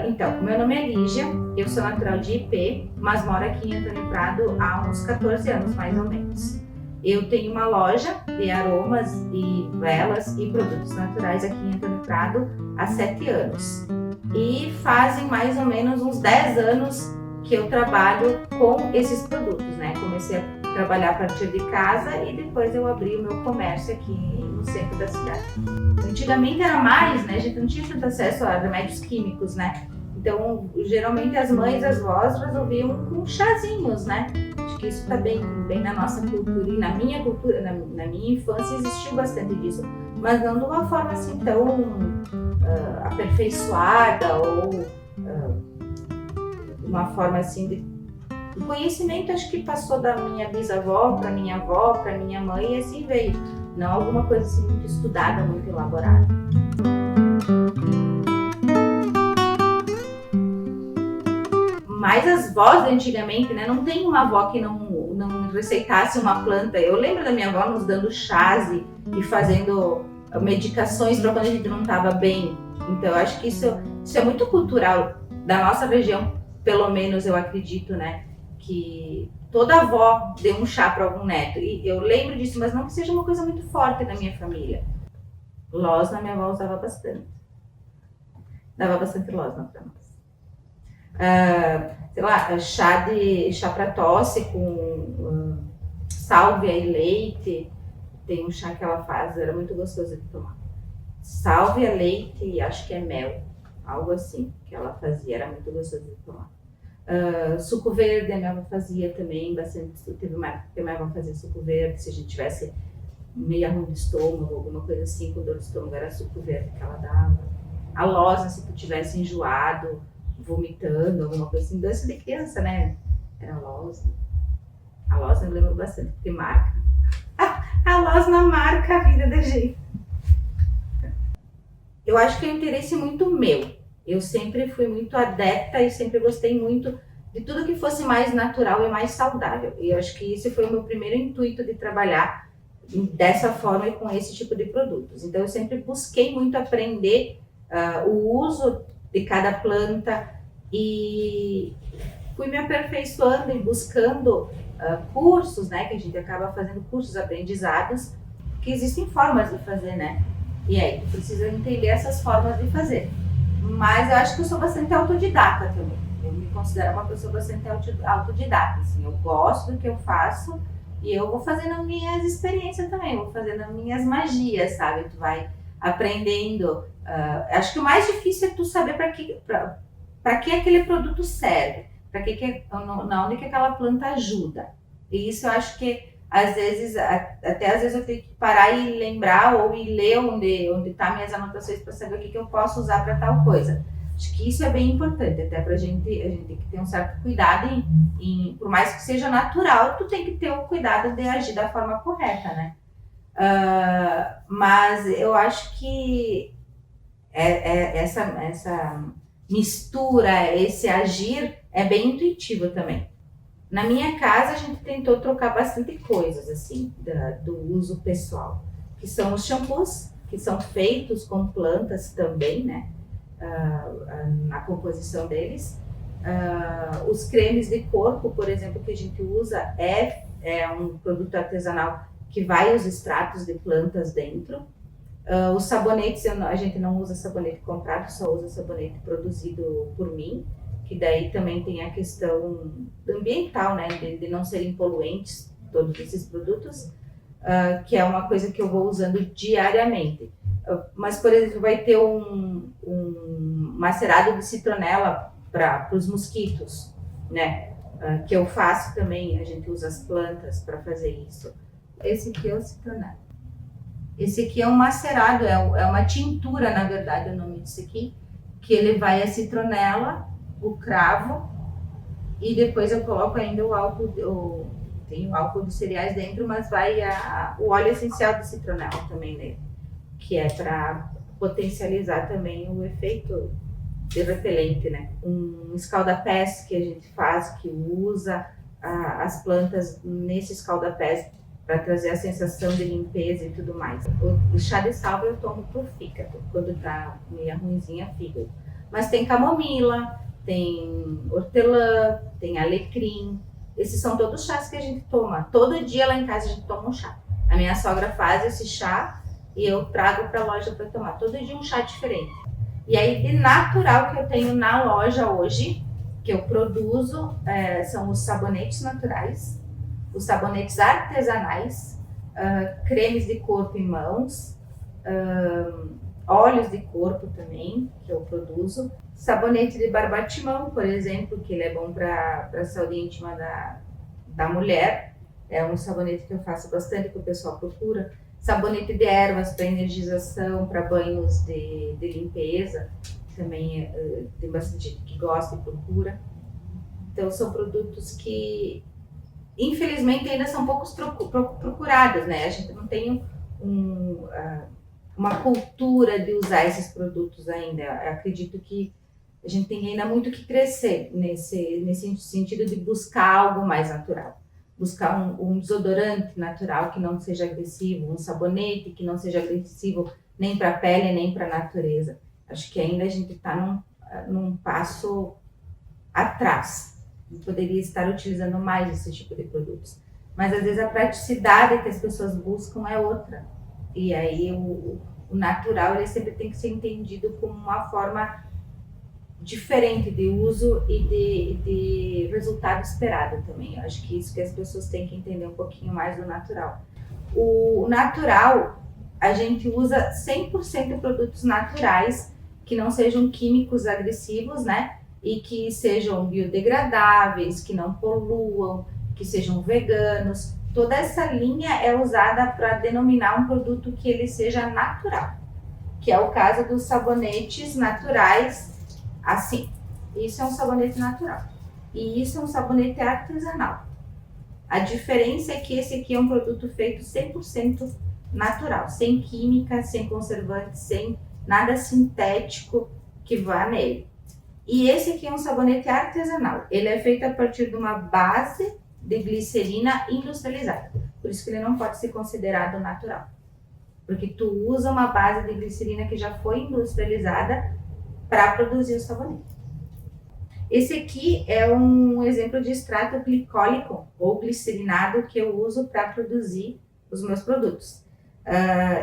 Então, meu nome é Lígia, eu sou natural de IP, mas moro aqui em Antônio Prado há uns 14 anos, mais ou menos. Eu tenho uma loja de aromas e velas e produtos naturais aqui em Antônio Prado há 7 anos. E fazem mais ou menos uns 10 anos que eu trabalho com esses produtos, né? Comecei a trabalhar a partir de casa e depois eu abri o meu comércio aqui no centro da cidade. Antigamente era mais, né? A gente não tinha tanto acesso a remédios químicos, né? Então, geralmente as mães, as vós resolviam com chazinhos, né? Acho que isso está bem na nossa cultura e na minha cultura, na minha infância existiu bastante disso, mas não de uma forma assim tão aperfeiçoada ou uma forma assim de... O conhecimento acho que passou da minha bisavó para minha avó, para minha mãe e assim veio. Não alguma coisa assim muito estudada, muito elaborada. Mas as vós de antigamente, né? Não tem uma avó que não receitasse uma planta. Eu lembro da minha avó nos dando chás e fazendo medicações para quando a gente não estava bem. Então eu acho que isso é muito cultural da nossa região, pelo menos eu acredito, né? Que toda avó deu um chá para algum neto. E eu lembro disso, mas não que seja uma coisa muito forte na minha família. Losna, minha avó usava bastante. Dava bastante losna para nós. Sei lá, chá para tosse com sálvia e leite. Tem um chá que ela faz, era muito gostoso de tomar. Sálvia, leite e acho que é mel. Algo assim que ela fazia, era muito gostoso de tomar. Suco verde a minha avó fazia também, bastante. Teve uma época que a minha avó fazia suco verde, se a gente tivesse meio ruim de estômago, alguma coisa assim, com dor de estômago, era suco verde que ela dava. A losna, se tu tivesse enjoado, vomitando, alguma coisa assim, doença de criança, né? Era a losna. A losna eu lembro bastante, porque marca. A losna marca a vida da gente. Eu acho que é um interesse muito meu. Eu sempre fui muito adepta e sempre gostei muito de tudo que fosse mais natural e mais saudável. E eu acho que esse foi o meu primeiro intuito de trabalhar dessa forma e com esse tipo de produtos. Então eu sempre busquei muito aprender o uso de cada planta e fui me aperfeiçoando e buscando cursos, né, que a gente acaba fazendo cursos, aprendizados, que existem formas de fazer, né? E aí, precisa entender essas formas de fazer. Mas eu acho que eu sou bastante autodidata também. Eu me considero uma pessoa bastante autodidata. Assim, eu gosto do que eu faço e eu vou fazendo as minhas experiências também, vou fazendo as minhas magias, sabe? Tu vai aprendendo. Acho que o mais difícil é tu saber para que aquele produto serve, na onde que aquela planta ajuda. E isso eu acho que às vezes eu tenho que parar e lembrar ou ir ler onde tá minhas anotações para saber o que eu posso usar para tal coisa. Acho que isso é bem importante, até pra gente, a gente tem que ter um certo cuidado por mais que seja natural, tu tem que ter o cuidado de agir da forma correta, né? Mas eu acho que essa mistura, esse agir é bem intuitivo também. Na minha casa, a gente tentou trocar bastante coisas, assim, do uso pessoal, que são os shampoos, que são feitos com plantas também, né, na composição deles. Os cremes de corpo, por exemplo, que a gente usa, é um produto artesanal que vai os extratos de plantas dentro. Os sabonetes, a gente não usa sabonete comprado, só usa sabonete produzido por mim, que daí também tem a questão ambiental, né, de não serem poluentes todos esses produtos, que é uma coisa que eu vou usando diariamente. Mas, por exemplo, vai ter um macerado de citronela para os mosquitos, né, que eu faço também, a gente usa as plantas para fazer isso. Esse aqui é o citronela. Esse aqui é um macerado, é uma tintura, na verdade, o nome disso aqui, que ele vai a citronela, o cravo, e depois eu coloco ainda o álcool, tem o álcool dos cereais dentro, mas vai o óleo essencial de citronela também nele, que é para potencializar também o efeito de repelente, né? Um escaldapés que a gente faz, que usa as plantas nesse escaldapés para trazer a sensação de limpeza e tudo mais. O chá de salva eu tomo pro fígado, quando tá meio ruimzinha fígado. Mas tem camomila, tem hortelã, tem alecrim. Esses são todos chás que a gente toma. Todo dia lá em casa a gente toma um chá. A minha sogra faz esse chá e eu trago para a loja para tomar. Todo dia um chá diferente. E aí, de natural que eu tenho na loja hoje, que eu produzo, são os sabonetes naturais, os sabonetes artesanais, cremes de corpo e mãos, óleos de corpo também, que eu produzo. Sabonete de barbatimão, por exemplo, que ele é bom para a saúde íntima da mulher. É um sabonete que eu faço bastante, que o pessoal procura. Sabonete de ervas para energização, para banhos de limpeza. Também tem bastante gente que gosta e procura. Então, são produtos que, infelizmente, ainda são poucos procurados, né? A gente não tem uma cultura de usar esses produtos ainda. Eu acredito que a gente tem ainda muito que crescer nesse sentido de buscar algo mais natural. Buscar um desodorante natural que não seja agressivo, um sabonete que não seja agressivo nem para a pele, nem para a natureza. Acho que ainda a gente está num passo atrás. Poderia estar utilizando mais esse tipo de produtos. Mas às vezes a praticidade que as pessoas buscam é outra. E aí o natural ele sempre tem que ser entendido como uma forma diferente de uso e de resultado esperado também. Eu acho que isso que as pessoas têm que entender um pouquinho mais do natural. O natural, a gente usa 100% produtos naturais, que não sejam químicos agressivos, né? E que sejam biodegradáveis, que não poluam, que sejam veganos. Toda essa linha é usada para denominar um produto que ele seja natural, que é o caso dos sabonetes naturais. Assim, isso é um sabonete natural e isso é um sabonete artesanal. A diferença é que esse aqui é um produto feito 100% natural, sem química, sem conservante, sem nada sintético que vá nele. E esse aqui é um sabonete artesanal. Ele é feito a partir de uma base de glicerina industrializada. Por isso que ele não pode ser considerado natural. Porque tu usa uma base de glicerina que já foi industrializada para produzir o sabonete. Esse aqui é um exemplo de extrato glicólico ou glicerinado que eu uso para produzir os meus produtos.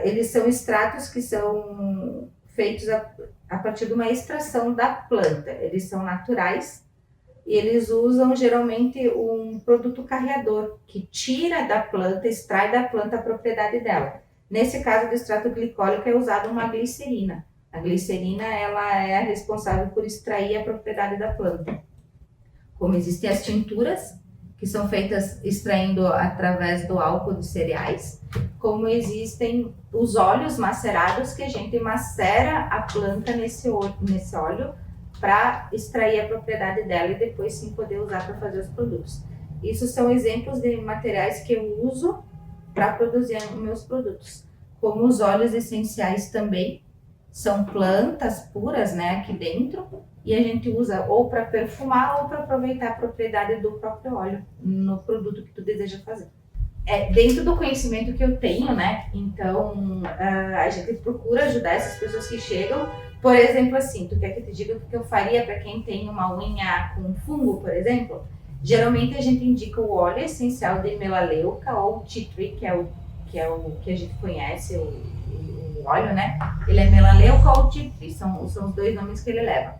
Eles são extratos que são feitos a partir de uma extração da planta. Eles são naturais e eles usam geralmente um produto carreador que tira da planta, extrai da planta a propriedade dela. Nesse caso do extrato glicólico é usado uma glicerina. A glicerina ela é a responsável por extrair a propriedade da planta. Como existem as tinturas, que são feitas extraindo através do álcool de cereais, como existem os óleos macerados, que a gente macera a planta nesse óleo para extrair a propriedade dela e depois sim poder usar para fazer os produtos. Isso são exemplos de materiais que eu uso para produzir os meus produtos. Como os óleos essenciais também, são plantas puras, né, aqui dentro, e a gente usa ou para perfumar ou para aproveitar a propriedade do próprio óleo no produto que tu deseja fazer. Dentro do conhecimento que eu tenho, né, então a gente procura ajudar essas pessoas que chegam. Por exemplo, assim, tu quer que eu te diga o que eu faria para quem tem uma unha com fungo, por exemplo? Geralmente a gente indica o óleo essencial de melaleuca ou tea tree, que é o que a gente conhece, o óleo, né? Ele é melaleuca ou tea tree, são os dois nomes que ele leva.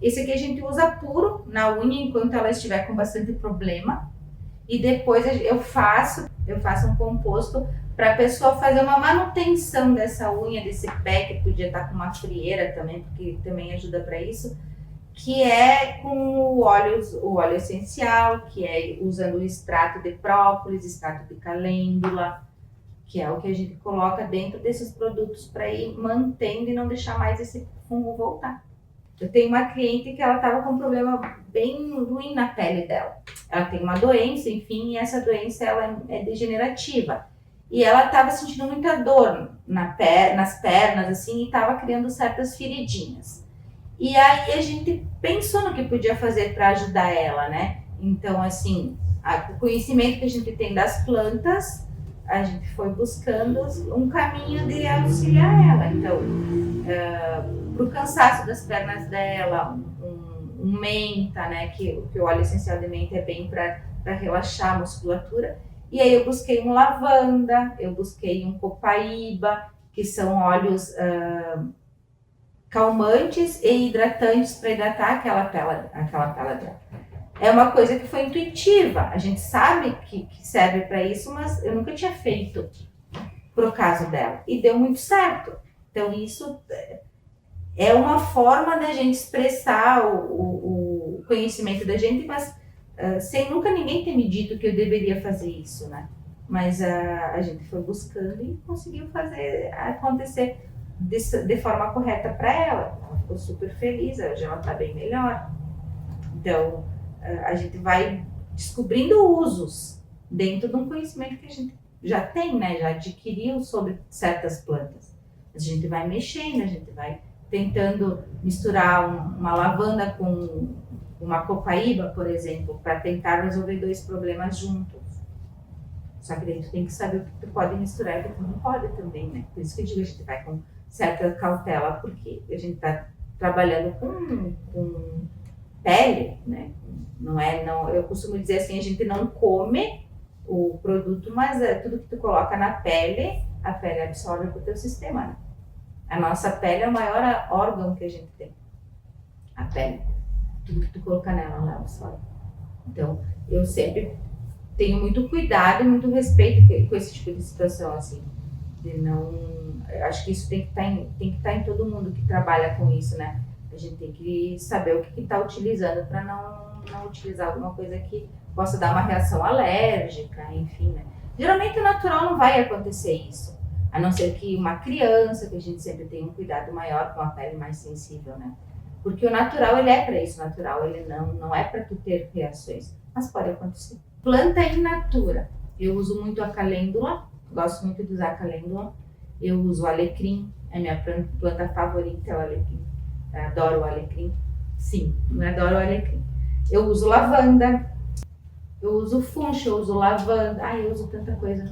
Esse aqui a gente usa puro na unha enquanto ela estiver com bastante problema. E depois eu faço um composto para a pessoa fazer uma manutenção dessa unha, desse pé, que podia estar com uma frieira também, porque também ajuda para isso, que é com o óleo essencial, que é usando o extrato de própolis, extrato de calêndula, que é o que a gente coloca dentro desses produtos para ir mantendo e não deixar mais esse fungo voltar. Eu tenho uma cliente que ela estava com um problema bem ruim na pele dela. Ela tem uma doença, enfim, e essa doença ela é degenerativa. E ela estava sentindo muita dor nas pernas, assim, e estava criando certas feridinhas. E aí a gente pensou no que podia fazer para ajudar ela, né? Então, assim, o conhecimento que a gente tem das plantas, a gente foi buscando um caminho de auxiliar ela. Então, pro cansaço das pernas dela, um menta, né, que o óleo essencial de menta é bem para relaxar a musculatura. E aí eu busquei um lavanda, eu busquei um copaíba, que são óleos calmantes e hidratantes para hidratar aquela pele dela. É uma coisa que foi intuitiva, a gente sabe que serve para isso, mas eu nunca tinha feito pro caso dela e deu muito certo. Então isso é uma forma da gente expressar o conhecimento da gente, mas sem nunca ninguém ter me dito que eu deveria fazer isso, né? Mas a gente foi buscando e conseguiu fazer acontecer de forma correta para ela. Ela ficou super feliz, hoje ela está bem melhor. Então, a gente vai descobrindo usos dentro de um conhecimento que a gente já tem, né? Já adquiriu sobre certas plantas. A gente vai mexendo, a gente vai tentando misturar uma lavanda com uma copaíba, por exemplo, para tentar resolver 2 problemas juntos. Só que daí tu tem que saber o que tu pode misturar e o que tu não pode também, né? Por isso que eu digo, a gente vai com certa cautela, porque a gente está trabalhando com pele, né? Não, eu costumo dizer assim, a gente não come o produto, mas tudo que tu coloca na pele, a pele absorve para o teu sistema, né? A nossa pele é o maior órgão que a gente tem. A pele. Tudo que tu colocar nela, ela absorve. Então, eu sempre tenho muito cuidado e muito respeito com esse tipo de situação, assim. De não... Acho que isso tem que estar em todo mundo que trabalha com isso, né? A gente tem que saber o que está utilizando para não utilizar alguma coisa que possa dar uma reação alérgica, enfim, né? Geralmente, o natural não vai acontecer isso. A não ser que uma criança, que a gente sempre tem um cuidado maior com a pele mais sensível, né? Porque o natural, ele é para isso. O natural, ele não é para tu ter reações. Mas pode acontecer. Planta in natura. Eu uso muito a calêndula. Gosto muito de usar a calêndula. Eu uso o alecrim. É minha planta favorita, é o alecrim. Eu adoro o alecrim. Sim, eu adoro o alecrim. Eu uso lavanda. Eu uso funcho, eu uso lavanda. Eu uso tanta coisa.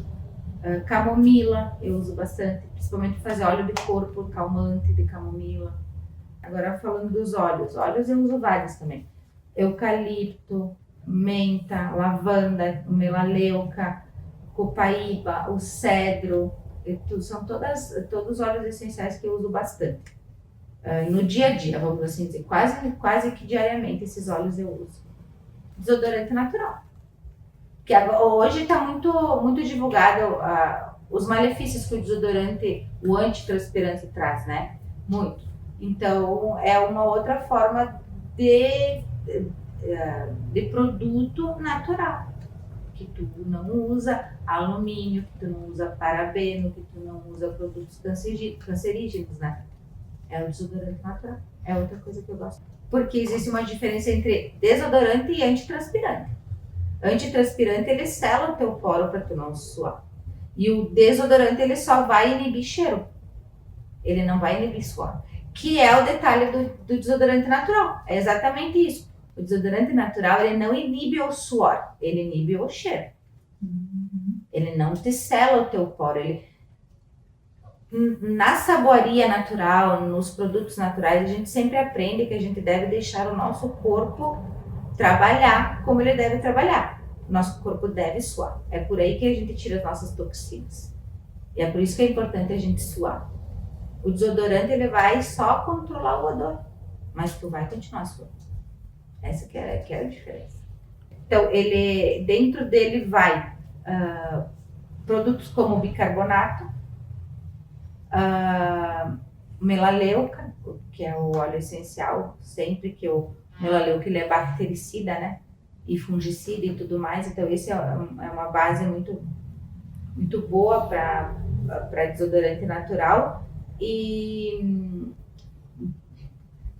Camomila, eu uso bastante, principalmente para fazer óleo de corpo, calmante de camomila. Agora falando dos óleos eu uso vários também. Eucalipto, menta, lavanda, melaleuca, copaíba, o cedro, são todos óleos essenciais que eu uso bastante. No dia a dia, vamos assim dizer, quase que diariamente esses óleos eu uso. Desodorante natural. Que hoje está muito divulgado os malefícios que o desodorante, o antitranspirante traz, né? Muito. Então, é uma outra forma de produto natural. Que tu não usa alumínio, que tu não usa parabeno, que tu não usa produtos cancerígenos, né? É o desodorante natural. É outra coisa que eu gosto. Porque existe uma diferença entre desodorante e antitranspirante. Antitranspirante, ele sela o teu poro para tu não suar. E o desodorante, ele só vai inibir cheiro. Ele não vai inibir suor. Que é o detalhe do desodorante natural. É exatamente isso. O desodorante natural, ele não inibe o suor. Ele inibe o cheiro. Ele não te sela o teu poro. Na saboaria natural, nos produtos naturais, a gente sempre aprende que a gente deve deixar o nosso corpo trabalhar como ele deve trabalhar. Nosso corpo deve suar. É por aí que a gente tira as nossas toxinas. E é por isso que é importante a gente suar. O desodorante, ele vai só controlar o odor, mas tu vai continuar suando. Essa que é a diferença. Então, dentro dele vai produtos como bicarbonato, melaleuca, que é o óleo essencial, sempre que o melaleuca, ele é bactericida, né? E fungicida e tudo mais. Então, esse é uma base muito boa para desodorante natural. E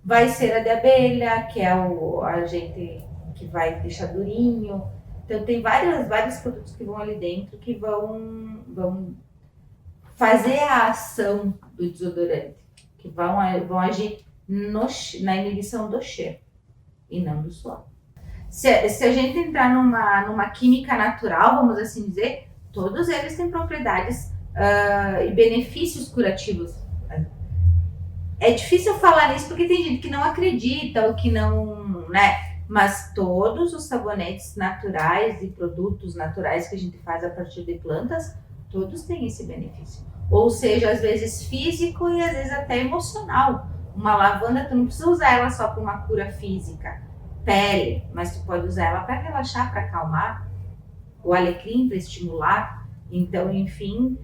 vai cera de abelha, que é o agente que vai deixar durinho. Então, tem vários produtos que vão ali dentro que vão fazer a ação do desodorante, que vão agir na inibição do cheiro e não do suor. Se a gente entrar numa química natural, vamos assim dizer, todos eles têm propriedades e benefícios curativos. É difícil falar nisso porque tem gente que não acredita ou que não, né? Mas todos os sabonetes naturais e produtos naturais que a gente faz a partir de plantas, todos têm esse benefício. Ou seja, às vezes físico e às vezes até emocional. Uma lavanda, tu não precisa usar ela só para uma cura física, pele, mas tu pode usar ela para relaxar, para acalmar. O alecrim para estimular. Então, enfim,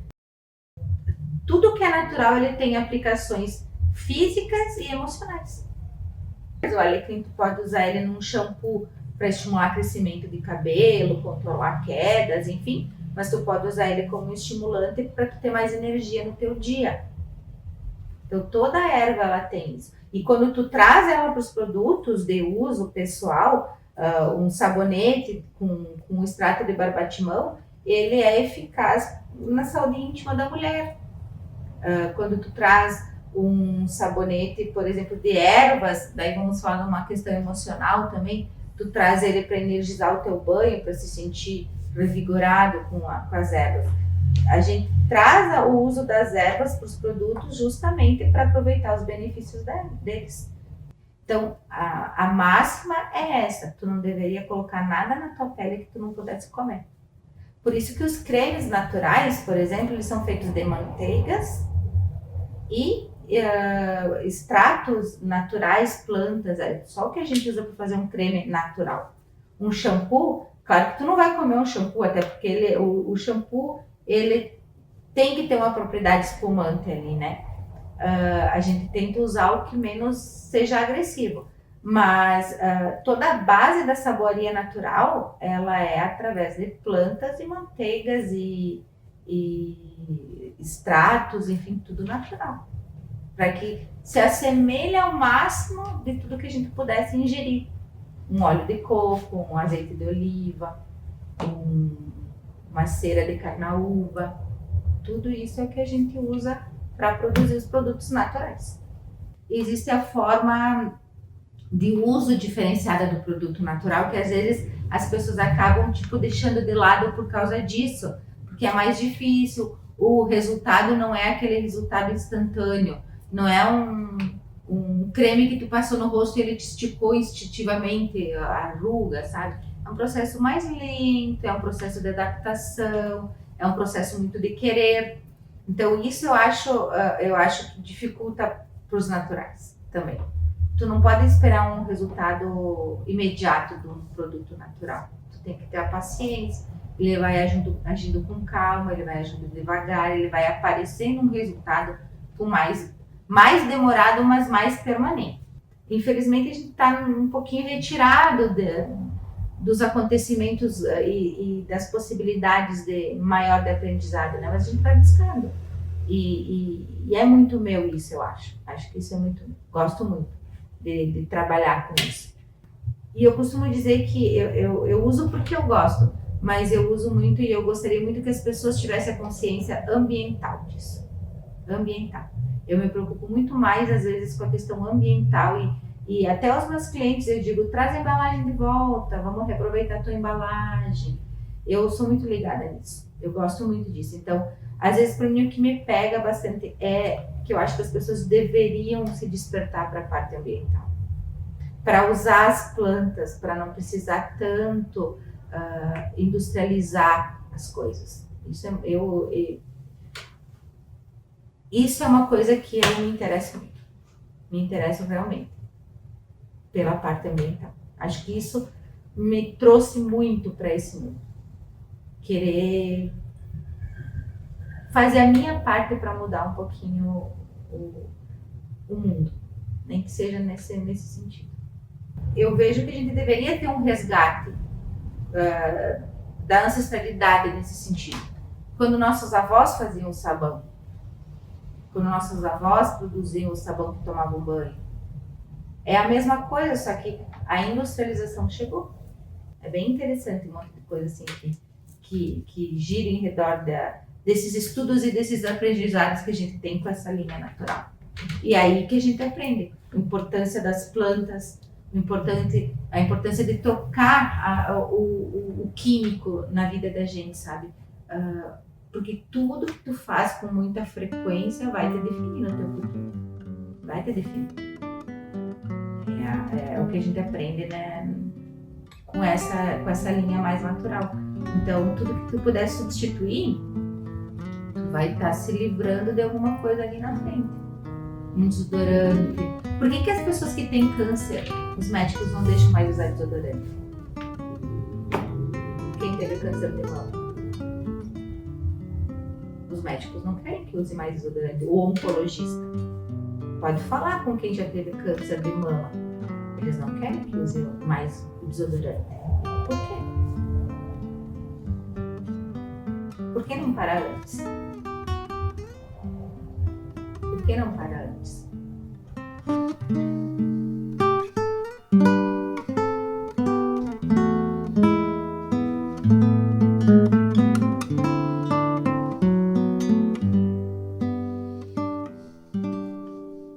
tudo que é natural ele tem aplicações físicas e emocionais. O alecrim tu pode usar ele num shampoo para estimular crescimento de cabelo, controlar quedas, enfim, mas tu pode usar ele como estimulante para tu ter mais energia no teu dia. Então toda erva ela tem isso. E quando tu traz ela para os produtos de uso pessoal, um sabonete com extrato de barbatimão, ele é eficaz na saúde íntima da mulher. Quando tu traz um sabonete, por exemplo, de ervas, daí vamos falar numa questão emocional também, tu traz ele para energizar o teu banho, para se sentir revigorado com as ervas. A gente traz o uso das ervas para os produtos justamente para aproveitar os benefícios deles. Então, a máxima é essa, tu não deveria colocar nada na tua pele que tu não pudesse comer. Por isso que os cremes naturais, por exemplo, eles são feitos de manteigas e extratos naturais, plantas, só o que a gente usa para fazer um creme natural. Um shampoo, claro que tu não vai comer um shampoo, até porque o shampoo ele tem que ter uma propriedade espumante ali, né? A gente tenta usar o que menos seja agressivo. Mas toda a base da saboaria natural, ela é através de plantas e manteigas e extratos, enfim, tudo natural. Para que se assemelhe ao máximo de tudo que a gente pudesse ingerir. Um óleo de coco, um azeite de oliva, uma cera de carnaúba. Tudo isso é o que a gente usa para produzir os produtos naturais. Existe a forma de uso diferenciada do produto natural, que às vezes as pessoas acabam deixando de lado por causa disso, porque é mais difícil, o resultado não é aquele resultado instantâneo, não é um creme que tu passou no rosto e ele te esticou instintivamente a ruga, sabe? É um processo mais lento, é um processo de adaptação, é um processo muito de querer. Então isso eu acho que dificulta para os naturais também. Tu não pode esperar um resultado imediato de um produto natural. Tu tem que ter a paciência, ele vai agindo com calma, ele vai agindo devagar, ele vai aparecendo um resultado com mais demorado, mas mais permanente. Infelizmente a gente está um pouquinho retirado dos acontecimentos e das possibilidades de maior de aprendizado, né? Mas a gente vai buscando. E é muito meu isso, eu acho. Acho que isso é muito, gosto muito de trabalhar com isso. E eu costumo dizer que eu uso porque eu gosto, mas eu uso muito e eu gostaria muito que as pessoas tivessem a consciência ambiental disso. Ambiental. Eu me preocupo muito mais, às vezes, com a questão ambiental e até os meus clientes eu digo, traz a embalagem de volta, vamos reaproveitar a tua embalagem. Eu sou muito ligada nisso, eu gosto muito disso. Então, às vezes, para mim, o que me pega bastante é que eu acho que as pessoas deveriam se despertar para a parte ambiental. Para usar as plantas, para não precisar tanto industrializar as coisas. Isso é uma coisa que eu me interesso muito. Me interesso realmente pela parte ambiental. Acho que isso me trouxe muito para esse mundo. Querer fazer a minha parte para mudar um pouquinho o mundo, nem que seja nesse sentido. Eu vejo que a gente deveria ter um resgate da ancestralidade nesse sentido. Quando nossos avós faziam o sabão, quando nossos avós produziam o sabão que tomavam banho, é a mesma coisa, só que a industrialização chegou. É bem interessante um monte de coisa assim que gira em redor desses estudos e desses aprendizados que a gente tem com essa linha natural. E aí que a gente aprende a importância das plantas, a importância de trocar o químico na vida da gente, sabe? Porque tudo que tu faz com muita frequência vai te definir no teu futuro. vai te definir. É o que a gente aprende, né? Com essa linha mais natural. Então, tudo que tu puder substituir, tu vai estar se livrando de alguma coisa ali na frente. Um desodorante. Por que as pessoas que têm câncer, os médicos não deixam mais usar desodorante? Quem teve câncer de mama? Os médicos não querem que use mais desodorante. O oncologista pode falar com quem já teve câncer de mama. Eles não querem que use mais desodorante. Por quê? Por que não parar antes? Por que não parar antes?